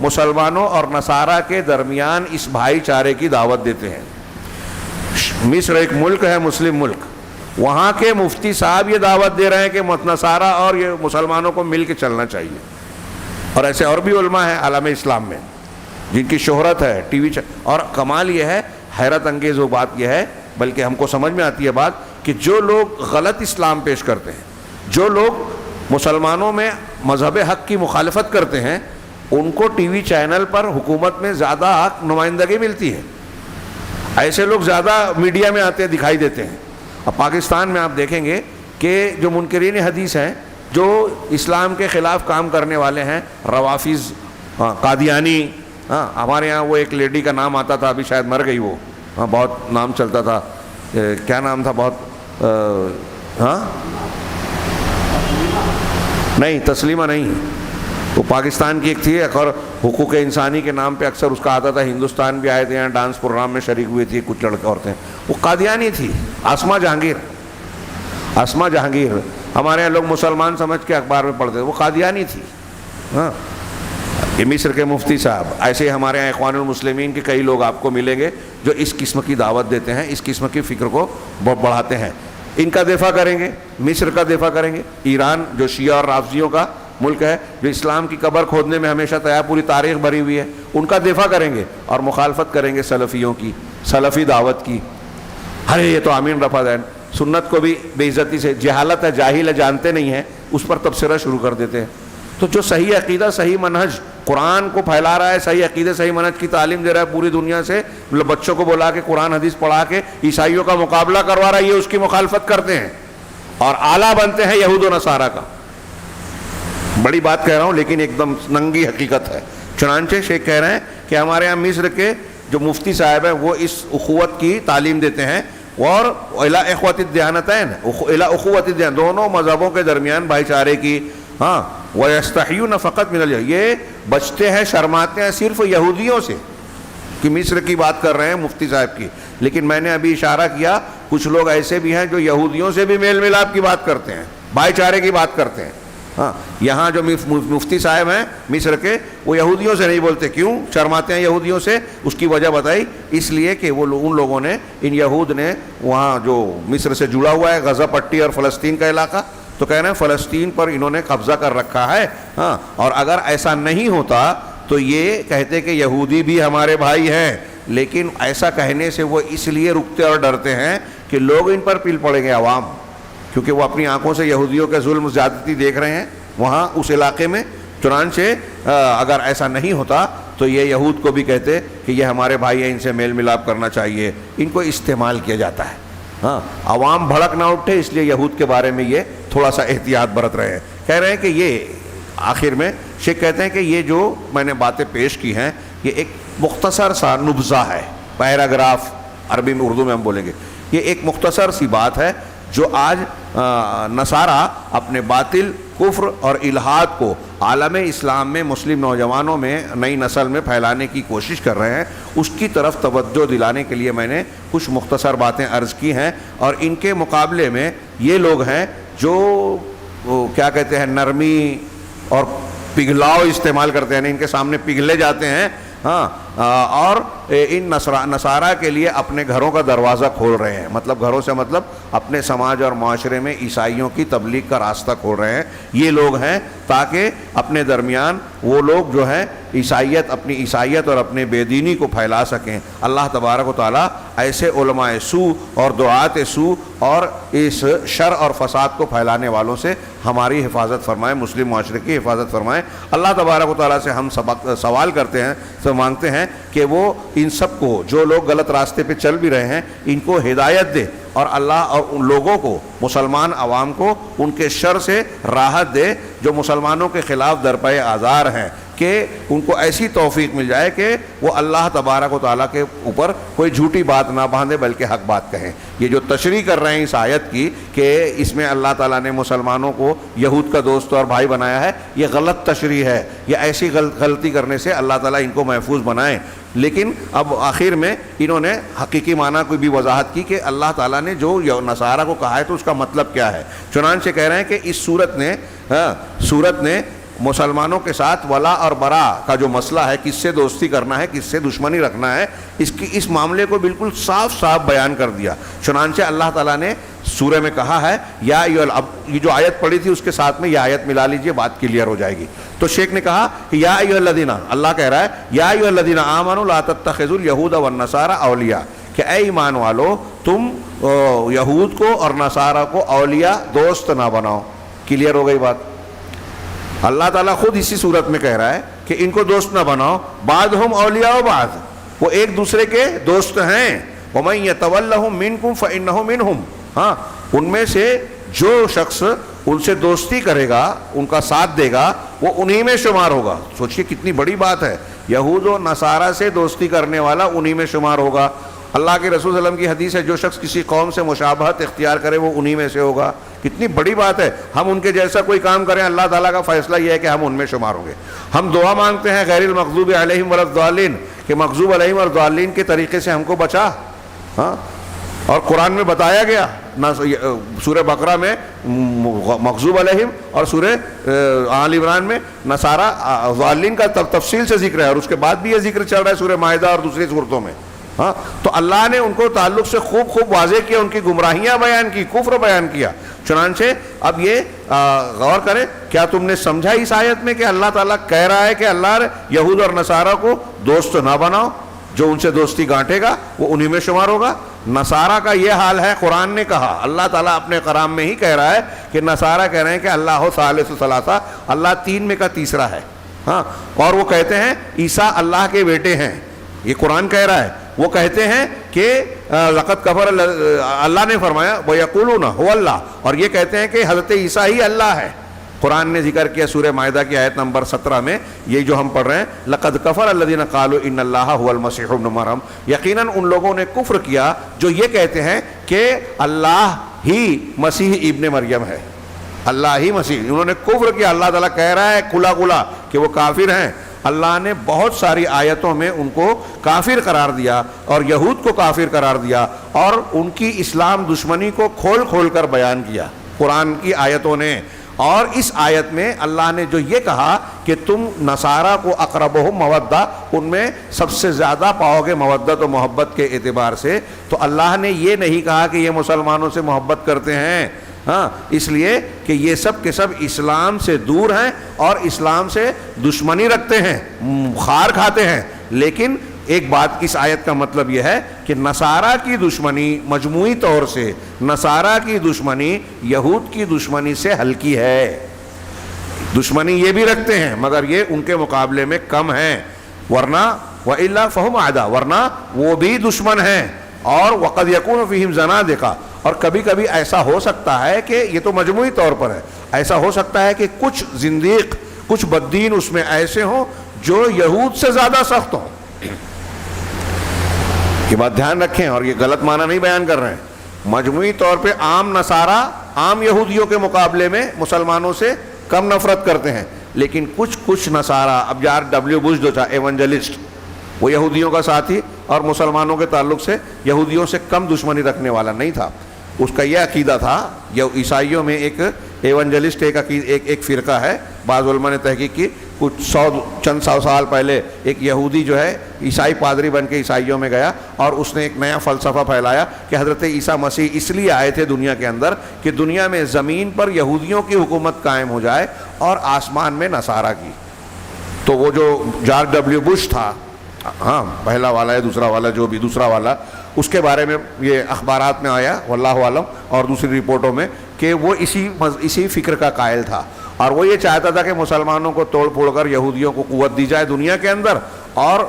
مسلمانوں اور نصارہ کے درمیان اس بھائی چارے کی دعوت دیتے ہیں۔ مصر ایک ملک ہے، مسلم ملک، وہاں کے مفتی صاحب یہ دعوت دے رہے ہیں کہ نصارہ اور یہ مسلمانوں کو مل کے چلنا چاہیے۔ اور ایسے اور بھی علماء ہیں عالم اسلام میں جن کی شہرت ہے ٹی وی اور کمال یہ ہے، حیرت انگیز وہ بات یہ ہے، بلکہ ہم کو سمجھ میں آتی ہے بات، کہ جو لوگ غلط اسلام پیش کرتے ہیں، جو لوگ مسلمانوں میں مذہب حق کی مخالفت کرتے ہیں، ان کو ٹی وی چینل پر حکومت میں زیادہ حق نمائندگی ملتی ہے، ایسے لوگ زیادہ میڈیا میں آتے دکھائی دیتے ہیں۔ اب پاکستان میں آپ دیکھیں گے کہ جو منکرین حدیث ہیں، جو اسلام کے خلاف کام کرنے والے ہیں، روافظ، قادیانی، ہمارے ہاں وہ ایک لیڈی کا نام آتا تھا، ابھی شاید مر گئی وہ، بہت نام چلتا تھا، کیا نام تھا، بہت نہیں تسلیمہ نہیں، وہ پاکستان کی ایک تھی، اور حقوق انسانی کے نام پہ اکثر اس کا آتا تھا، ہندوستان بھی آئے تھے، یہاں ڈانس پروگرام میں شریک ہوئی تھی کچھ لڑکے عورتیں، وہ قادیانی تھی، آسما جہانگیر، ہمارے یہاں لوگ مسلمان سمجھ کے اخبار میں پڑھتے تھے، وہ قادیانی تھی۔ یہ مصر کے مفتی صاحب، ایسے ہی ہمارے یہاں اخوان المسلمین کے کئی لوگ آپ کو ملیں گے جو اس قسم کی دعوت دیتے ہیں، اس قسم کی فکر کو بڑھاتے ہیں۔ ان کا دفاع کریں گے، مصر کا دفاع کریں گے، ایران جو شیعہ اور رافضیوں کا ملک ہے، جو اسلام کی قبر کھودنے میں ہمیشہ تیار پوری تاریخ بھری ہوئی ہے، ان کا دفاع کریں گے اور مخالفت کریں گے سلفیوں کی، سلفی دعوت کی۔ ارے یہ تو آمین رفع دین، سنت کو بھی بے عزتی سے، جہالت ہے، جاہل ہے، جانتے نہیں ہیں، اس پر تبصرہ شروع کر دیتے ہیں۔ تو جو صحیح عقیدہ، صحیح منہج قرآن کو پھیلا رہا ہے، صحیح عقیدے صحیح منہج کی تعلیم دے رہا ہے پوری دنیا سے، بچوں کو بلا کے قرآن حدیث پڑھا کے عیسائیوں کا مقابلہ کروا رہا ہے، یہ اس کی مخالفت کرتے ہیں اور آلہ بنتے ہیں یہود و نصارہ کا۔ بڑی بات کہہ رہا ہوں لیکن ایک دم ننگی حقیقت ہے۔ چنانچہ شیخ کہہ رہے ہیں کہ ہمارے یہاں مصر کے جو مفتی صاحب ہیں وہ اس اخوت کی تعلیم دیتے ہیں، اور الی اخوۃ الدیانتین، الی اخوۃ الدیانتین، دونوں مذہبوں کے درمیان بھائی چارے کی، وَيَسْتَحْيُونَ فَقَطْ مِنَ الْيَهُودِ، یہ بچتے ہیں، شرماتے ہیں صرف یہودیوں سے، کہ مصر کی بات کر رہے ہیں مفتی صاحب کی، لیکن میں نے ابھی اشارہ کیا کچھ لوگ ایسے بھی ہیں جو یہودیوں سے بھی میل ملاپ کی بات کرتے ہیں، بھائی چارے کی بات کرتے ہیں۔ یہاں جو مفتی صاحب ہیں مصر کے، وہ یہودیوں سے نہیں بولتے، کیوں شرماتے ہیں یہودیوں سے؟ اس کی وجہ بتائی، اس لیے کہ وہ ان لوگوں نے، ان یہود نے، وہاں جو مصر سے جڑا ہوا ہے غزہ پٹی اور فلسطین کا علاقہ، تو کہہ رہے ہیں فلسطین پر انہوں نے قبضہ کر رکھا ہے، اور اگر ایسا نہیں ہوتا تو یہ کہتے کہ یہودی بھی ہمارے بھائی ہیں، لیکن ایسا کہنے سے وہ اس لیے رکتے اور ڈرتے ہیں کہ لوگ ان پر پل پڑیں گے، عوام، کیونکہ وہ اپنی آنکھوں سے یہودیوں کے ظلم زیادتی دیکھ رہے ہیں وہاں اس علاقے میں۔ چنانچہ اگر ایسا نہیں ہوتا تو یہ یہود کو بھی کہتے کہ یہ ہمارے بھائی ہیں، ان سے میل ملاپ کرنا چاہیے، ان کو استعمال کیا جاتا ہے۔ عوام بھڑک نہ اٹھے، اس لیے یہود کے بارے میں یہ تھوڑا سا احتیاط برت رہے ہیں۔ کہہ رہے ہیں کہ یہ آخر میں شیخ کہتے ہیں کہ یہ جو میں نے باتیں پیش کی ہیں، یہ ایک مختصر سا نبذہ ہے، پیراگراف عربی میں، اردو میں ہم بولیں گے، یہ ایک مختصر سی بات ہے جو آج نصارہ اپنے باطل کفر اور الحاد کو عالم اسلام میں، مسلم نوجوانوں میں، نئی نسل میں پھیلانے کی کوشش کر رہے ہیں، اس کی طرف توجہ دلانے کے لیے میں نے کچھ مختصر باتیں عرض کی ہیں۔ اور ان کے مقابلے میں یہ لوگ ہیں جو کیا کہتے ہیں، نرمی اور پگھلاؤ استعمال کرتے ہیں، یعنی ان کے سامنے پگھلے جاتے ہیں، اور ان نصارہ کے لیے اپنے گھروں کا دروازہ کھول رہے ہیں، مطلب گھروں سے مطلب اپنے سماج اور معاشرے میں عیسائیوں کی تبلیغ کا راستہ کھول رہے ہیں۔ یہ لوگ ہیں تاکہ اپنے درمیان وہ لوگ جو ہیں عیسائیت، اپنی عیسائیت اور اپنے بے دینی کو پھیلا سکیں۔ اللہ تبارک و تعالیٰ ایسے علماء سو اور دعات سو اور اس شر اور فساد کو پھیلانے والوں سے ہماری حفاظت فرمائے، مسلم معاشرے کی حفاظت فرمائے۔ اللہ تبارک و تعالیٰ سے ہم سوال کرتے ہیں، مانگتے ہیں کہ وہ ان سب کو، جو لوگ غلط راستے پہ چل بھی رہے ہیں، ان کو ہدایت دے، اور اللہ اور ان لوگوں کو، مسلمان عوام کو، ان کے شر سے راحت دے جو مسلمانوں کے خلاف درپے آزار ہیں، کہ ان کو ایسی توفیق مل جائے کہ وہ اللہ تبارک و تعالیٰ کے اوپر کوئی جھوٹی بات نہ باندھے بلکہ حق بات کہیں۔ یہ جو تشریح کر رہے ہیں اس آیت کی کہ اس میں اللہ تعالیٰ نے مسلمانوں کو یہود کا دوست اور بھائی بنایا ہے، یہ غلط تشریح ہے، یہ ایسی غلطی کرنے سے اللہ تعالیٰ ان کو محفوظ بنائے۔ لیکن اب آخر میں انہوں نے حقیقی معنی کو بھی وضاحت کی کہ اللہ تعالیٰ نے جو نصارہ کو کہا ہے تو اس کا مطلب کیا ہے۔ چنانچہ کہہ رہے ہیں کہ اس سورت نے مسلمانوں کے ساتھ ولا اور برا کا جو مسئلہ ہے، کس سے دوستی کرنا ہے، کس سے دشمنی رکھنا ہے، اس معاملے کو بالکل صاف صاف بیان کر دیا۔ چنانچہ اللہ تعالیٰ نے سورہ میں کہا ہے یا اب یہ جو آیت پڑھی تھی اس کے ساتھ میں یہ آیت ملا لیجئے، بات کلیئر ہو جائے گی۔ تو شیخ نے کہا کہ یا ایھا الذین، اللہ کہہ رہا ہے یا ایھا الذین آمنوا لا تتخذوا اليہود والنصارى اولیاء، کہ اے ایمان والو تم یہود کو اور نصارہ کو اولیاء دوست نہ بناؤ۔ کلیئر ہو گئی بات؟ اللہ تعالیٰ خود اسی صورت میں کہہ رہا ہے کہ ان کو دوست نہ بناؤ، بعضھم اولیاء بعض، وہ ایک دوسرے کے دوست ہیں۔ ومن یتولھم منکم فانہ منہم، ہاں ان میں سے جو شخص ان سے دوستی کرے گا، ان کا ساتھ دے گا، وہ انہی میں شمار ہوگا۔ سوچئے کتنی بڑی بات ہے، یہود و نصارہ سے دوستی کرنے والا انہی میں شمار ہوگا۔ اللہ کے رسول صلی اللہ علیہ وسلم کی حدیث ہے جو شخص کسی قوم سے مشابہت اختیار کرے وہ انہی میں سے ہوگا۔ کتنی بڑی بات ہے، ہم ان کے جیسا کوئی کام کریں، اللہ تعالیٰ کا فیصلہ یہ ہے کہ ہم ان میں شمار ہوں گے۔ ہم دعا مانگتے ہیں غیر المغضوب علیہم ولا الضالین، کہ مغضوب علیہم اور ضالین کے طریقے سے ہم کو بچا، ہاں، اور قرآن میں بتایا گیا سورہ بقرہ میں مغضوب علیہم اور سورہ آل عمران میں نصارہ ضالین کا تفصیل سے ذکر ہے، اور اس کے بعد بھی یہ ذکر چل رہا ہے سورہ مائدہ اور دوسری صورتوں میں۔ ہاں تو اللہ نے ان کو تعلق سے خوب واضح کیا، ان کی گمراہیاں بیان کی، کفر بیان کیا۔ چنانچہ اب یہ غور کریں، کیا تم نے سمجھا اس آیت میں کہ اللہ تعالیٰ کہہ رہا ہے کہ اللہ یہود اور نصارہ کو دوست نہ بناؤ، جو ان سے دوستی گانٹے گا وہ انہی میں شمار ہوگا۔ نصارہ کا یہ حال ہے، قرآن نے کہا، اللہ تعالیٰ اپنے کلام میں ہی کہہ رہا ہے کہ نصارہ کہہ رہے ہیں کہ اللہ ثالث ثلاثہ، اللہ تین میں کا تیسرا ہے، ہاں، اور وہ کہتے ہیں عیسیٰ اللہ کے بیٹے ہیں، یہ قرآن کہہ رہا ہے۔ وہ کہتے ہیں کہ لقد کفر، اللہ نے فرمایا وَيَقُولُونَ هُوَ اللَّهُ، اور یہ کہتے ہیں کہ حضرت عیسیٰ ہی اللہ ہے۔ قرآن نے ذکر کیا سورہ مائدہ کی آیت نمبر 17 میں، یہ جو ہم پڑھ رہے ہیں، لقد کفر الذین قالوا ان اللہ هو المسیح ابن مریم، یقیناً ان لوگوں نے کفر کیا جو یہ کہتے ہیں کہ اللہ ہی مسیح ابن مریم ہے، اللہ ہی مسیح، انہوں نے کفر کیا۔ اللہ تعالیٰ کہہ رہا ہے کھلا کہ وہ کافر ہیں۔ اللہ نے بہت ساری آیتوں میں ان کو کافر قرار دیا اور یہود کو کافر قرار دیا، اور ان کی اسلام دشمنی کو کھول کر بیان کیا قرآن کی آیتوں نے۔ اور اس آیت میں اللہ نے جو یہ کہا کہ تم نصارہ کو اقربہم مودہ، ان میں سب سے زیادہ پاؤ گے مودت و محبت کے اعتبار سے، تو اللہ نے یہ نہیں کہا کہ یہ مسلمانوں سے محبت کرتے ہیں، ہاں، اس لیے کہ یہ سب کے سب اسلام سے دور ہیں اور اسلام سے دشمنی رکھتے ہیں، خار کھاتے ہیں۔ لیکن ایک بات اس آیت کا مطلب یہ ہے کہ نصارہ کی دشمنی مجموعی طور سے، نصارہ کی دشمنی یہود کی دشمنی سے ہلکی ہے۔ دشمنی یہ بھی رکھتے ہیں مگر یہ ان کے مقابلے میں کم ہیں، ورنہ وَإِلَّا فَهُمْ أَعْدَاءُ، ورنہ وہ بھی دشمن ہیں۔ اور وَقَدْ يَكُونُ فِيهِمْ زَنَادِقَةٌ، اور کبھی کبھی ایسا ہو سکتا ہے کہ یہ تو مجموعی طور پر ہے، ایسا ہو سکتا ہے کہ کچھ زندیق، کچھ بددین اس میں ایسے ہوں جو یہود سے زیادہ سخت ہوں۔ یہ بات دھیان رکھیں، اور یہ غلط معنی نہیں بیان کر رہے ہیں۔ مجموعی طور پہ عام نصارہ عام یہودیوں کے مقابلے میں مسلمانوں سے کم نفرت کرتے ہیں، لیکن کچھ نصارہ، اب یار ڈبلیو بش جو تھا ایونجلسٹ، وہ یہودیوں کا ساتھی اور مسلمانوں کے تعلق سے یہودیوں سے کم دشمنی رکھنے والا نہیں تھا۔ اس کا یہ عقیدہ تھا، یہ عیسائیوں میں ایک ایونجلسٹ ایک فرقہ ہے، بعض علماء نے تحقیق کی، چند سو سال پہلے ایک یہودی جو ہے عیسائی پادری بن کے عیسائیوں میں گیا اور اس نے ایک نیا فلسفہ پھیلایا کہ حضرت عیسیٰ مسیح اس لیے آئے تھے دنیا کے اندر کہ دنیا میں زمین پر یہودیوں کی حکومت قائم ہو جائے اور آسمان میں نصارہ کی۔ تو وہ جو جارج ڈبلیو بش تھا، ہاں پہلا والا ہے دوسرا والا جو بھی دوسرا والا، اس کے بارے میں یہ اخبارات میں آیا واللہ عالم اور دوسری رپورٹوں میں کہ وہ اسی فکر کا قائل تھا، اور وہ یہ چاہتا تھا کہ مسلمانوں کو توڑ پھوڑ کر یہودیوں کو قوت دی جائے دنیا کے اندر، اور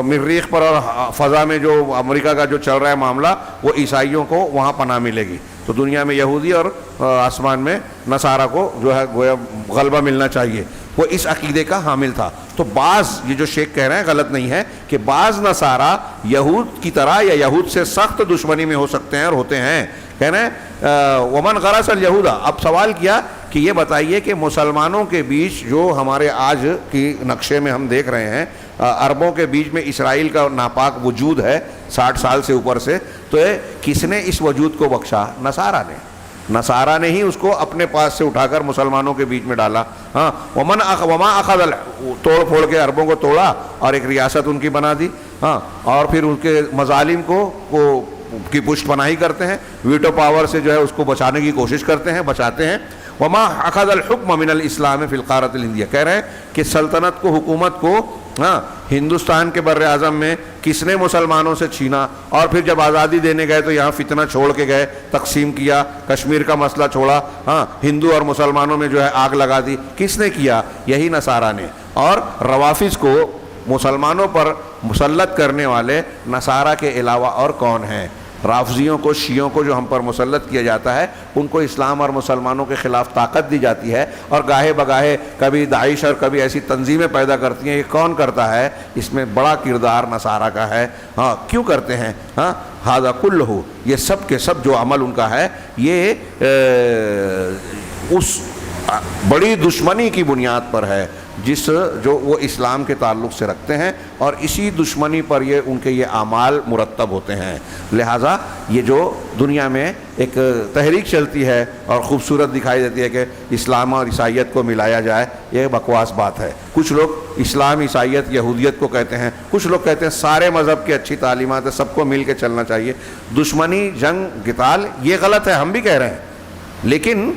مریخ پر اور فضا میں جو امریکہ کا جو چل رہا ہے معاملہ، وہ عیسائیوں کو وہاں پناہ ملے گی، تو دنیا میں یہودی اور آسمان میں نصارہ کو جو ہے گویا غلبہ ملنا چاہیے۔ وہ اس عقیدے کا حامل تھا۔ تو بعض، یہ جو شیخ کہہ رہے ہیں غلط نہیں ہے، کہ بعض نصارہ یہود کی طرح یا یہود سے سخت دشمنی میں ہو سکتے ہیں اور ہوتے ہیں۔ کہہ رہے ہیں ومن غرس اليہود، اب سوال کیا کہ یہ بتائیے کہ مسلمانوں کے بیچ جو ہمارے آج کی نقشے میں ہم دیکھ رہے ہیں، عربوں کے بیچ میں اسرائیل کا ناپاک وجود ہے 60 سال سے اوپر سے، تو کس نے اس وجود کو بخشا؟ نصارہ نے۔ نصارہ نے ہی اس کو اپنے پاس سے اٹھا کر مسلمانوں کے بیچ میں ڈالا. ہاں وما اخذ توڑ پھوڑ کے عربوں کو توڑا اور ایک ریاست ان کی بنا دی. ہاں اور پھر ان کے مظالم کو کی پشت پناہی کرتے ہیں, ویٹو پاور سے جو ہے اس کو بچانے کی کوشش کرتے ہیں, بچاتے ہیں. وما اخذ الحکم من الاسلام فی القارۃ الہندیہ, کہہ رہے ہیں کہ سلطنت کو, حکومت کو ہندوستان کے بر اعظم میں کس نے مسلمانوں سے چھینا, اور پھر جب آزادی دینے گئے تو یہاں فتنہ چھوڑ کے گئے, تقسیم کیا, کشمیر کا مسئلہ چھوڑا, ہندو اور مسلمانوں میں جو ہے آگ لگا دی. کس نے کیا؟ یہی نصارہ نے. اور روافظ کو مسلمانوں پر مسلط کرنے والے نصارہ کے علاوہ اور کون ہیں؟ رافضیوں کو, شیعوں کو جو ہم پر مسلط کیا جاتا ہے, ان کو اسلام اور مسلمانوں کے خلاف طاقت دی جاتی ہے, اور گاہے بگاہے کبھی داعش اور کبھی ایسی تنظیمیں پیدا کرتی ہیں. یہ کون کرتا ہے؟ اس میں بڑا کردار نصارہ کا ہے. کیوں کرتے ہیں؟ ھذا کلہ, یہ سب کے سب جو عمل ان کا ہے, یہ اس بڑی دشمنی کی بنیاد پر ہے جو وہ اسلام کے تعلق سے رکھتے ہیں, اور اسی دشمنی پر ان کے یہ اعمال مرتب ہوتے ہیں. لہٰذا یہ جو دنیا میں ایک تحریک چلتی ہے اور خوبصورت دکھائی دیتی ہے کہ اسلام اور عیسائیت کو ملایا جائے, یہ بکواس بات ہے. کچھ لوگ اسلام, عیسائیت, یہودیت کو کہتے ہیں, کچھ لوگ کہتے ہیں سارے مذہب کی اچھی تعلیمات ہے, سب کو مل کے چلنا چاہیے. دشمنی, جنگ, قتال, یہ غلط ہے, ہم بھی کہہ رہے ہیں. لیکن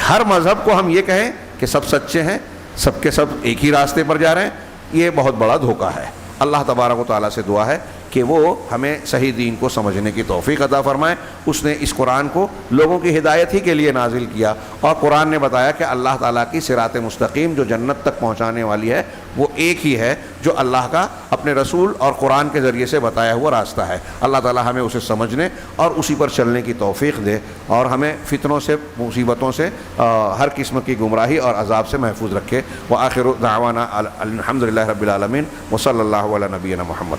ہر مذہب کو ہم یہ کہیں کہ سب سچے ہیں, سب کے سب ایک ہی راستے پر جا رہے ہیں, یہ بہت بڑا دھوکہ ہے. اللہ تبارک و تعالیٰ سے دعا ہے کہ وہ ہمیں صحیح دین کو سمجھنے کی توفیق عطا فرمائے. اس نے اس قرآن کو لوگوں کی ہدایت ہی کے لیے نازل کیا, اور قرآن نے بتایا کہ اللہ تعالیٰ کی صراط مستقیم جو جنت تک پہنچانے والی ہے وہ ایک ہی ہے, جو اللہ کا اپنے رسول اور قرآن کے ذریعے سے بتایا ہوا راستہ ہے. اللہ تعالیٰ ہمیں اسے سمجھنے اور اسی پر چلنے کی توفیق دے, اور ہمیں فتنوں سے, مصیبتوں سے, ہر قسم کی گمراہی اور عذاب سے محفوظ رکھے. وآخر دعوانا الحمدللہ رب العالمین وصلی اللہ علی نبینا محمد.